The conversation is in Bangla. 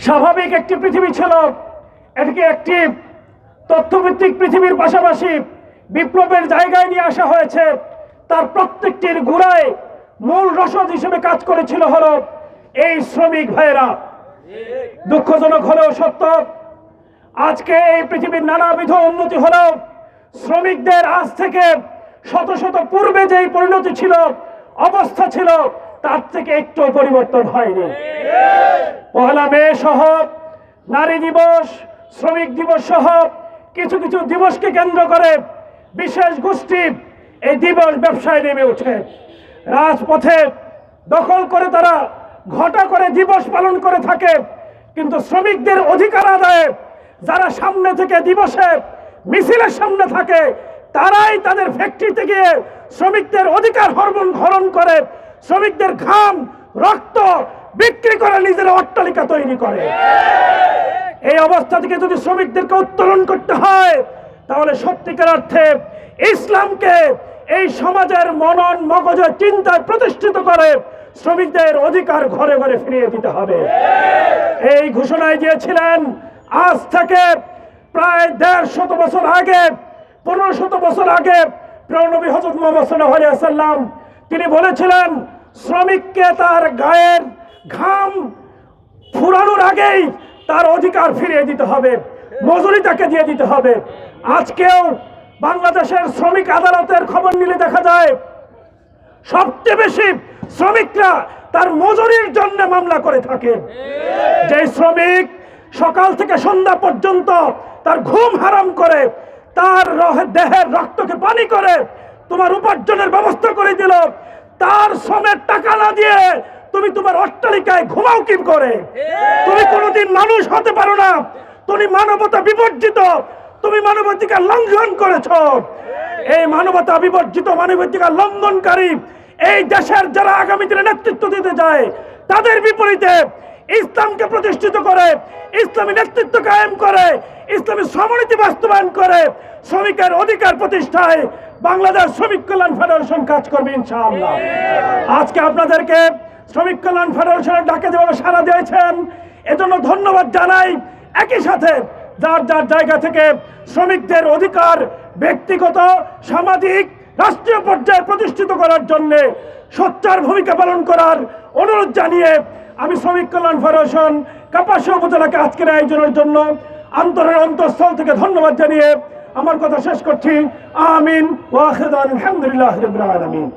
স্বাভাবিক একটি পৃথিবী ছিল। এটিকে একটি তথ্যভিত্তিক পৃথিবীর পাশাপাশি বিপ্লবের জায়গায় নিয়ে আসা হয়েছে। তার প্রত্যেকটির গোড়ায় মূল রসদ হিসেবে কাজ করেছিল হলো এই শ্রমিক ভাইয়েরা। দুঃখজনক হলেও সত্য, আজকে এই পৃথিবীর নানাবিধ উন্নতি হলেও শ্রমিকদের আজ থেকে শত শত পূর্বে যেই পরিণতি ছিল, অবস্থা ছিল, তার থেকে একটু পরিবর্তন হয়নি। পহেলা মে সহ নারী দিবস, শ্রমিক দিবস সহ কিছু কিছু দিবসকে কেন্দ্র করে বিশেষ গোষ্ঠী এই দিবস ব্যবসায় নেমে ওঠে। রাজপথে দখল করে তারা ঘটা করে দিবস পালন করে থাকে। কিন্তু শ্রমিকদের অধিকার আদায়ে যারা সামনে থেকে দিবসে মিছিলের সামনে থাকে, তারাই তাদের ফ্যাক্টরিতে গিয়ে শ্রমিকদের অধিকার হরণ করে, শ্রমিকদের ঘাম রক্ত বিক্রি করে নিজের অট্টালিকা তৈরি করে। এই অবস্থা থেকে যদি শ্রমিকদেরকে উত্তোলন করতে হয়, তাহলে সত্যিকার অর্থে ইসলামকে এই সমাজের মনন মগজে চিন্তায় প্রতিষ্ঠিত করে শ্রমিকদের অধিকার ঘরে ঘরে ফিরিয়ে দিতে হবে। এই ঘোষণায় দিয়েছিলেন আজ থেকে প্রায় ১৫০ বছর আগে, ১৫০০ বছর আগে প্রিয়নবী হযরত মুহাম্মদ সাল্লাল্লাহু আলাইহি ওয়াসাল্লাম তিনি বলেছিলেন, শ্রমিককে তার গায়ের ঘাম ফুরানোর আগেই তার অধিকার ফিরিয়ে দিতে হবে, মজুরি তাকে দিয়ে দিতে হবে। আজকেও বাংলাদেশের শ্রমিক আদালতের খবর নিলে দেখা যায় সবচেয়ে বেশি শ্রমিকরা তার মজুরির জন্য মামলা করে থাকে। যে শ্রমিক সকাল থেকে সন্ধ্যা পর্যন্ত তার ঘুম হারাম করে, তার দেহের রক্তকে পানি করে তোমার উপার্জনের ব্যবস্থা করে দিল, তার শ্রমের টাকা না দিয়ে তুমি তোমার অট্টালিকায় ঘুমাও কি করে? তুমি কোনোদিন মানুষ হতে পারো না। তুমি মানবতা বিবর্জিত, তুমি মানবাধিকার লঙ্ঘন করেছ। এই মানবতা বিবর্জিত, মানবাধিকার লঙ্ঘনকারী এই দেশের যারা আগামী দিনে নেতৃত্ব দিতে যায়, তাদের বিপরীতে ইসলামকে প্রতিষ্ঠিত করে, ইসলামী নেতৃত্ব কায়েম করে, ইসলামী শ্রমনীতি বাস্তবায়ন করে শ্রমিকের অধিকার প্রতিষ্ঠায় বাংলাদেশ শ্রমিক কল্যাণ ফেডারেশন কাজ করবে ইনশাআল্লাহ। আজকে আপনাদেরকে শ্রমিক কল্যাণ ফেডারেশনের ডাকে যেভাবে সাড়া দিয়েছেন, এজন্য ধন্যবাদ জানাই। একই সাথে যার যার জায়গা থেকে শ্রমিকদের অধিকার ব্যক্তিগত, সামাজিক, রাষ্ট্রীয় পর্যায়ে প্রতিষ্ঠিত করার জন্য সোচ্চার ভূমিকা পালন করার অনুরোধ জানিয়ে আমি শ্রমিক কল্যাণ ফেডারেশন কাপাসিয়া উপজেলাকে আজকের আয়োজনের জন্য অন্তরের অন্তঃস্থল থেকে ধন্যবাদ জানিয়ে আমার কথা শেষ করছি। আমিন ওয়া আখিরু দাওয়ানা আলহামদুলিল্লাহি রাব্বিল আলামিন।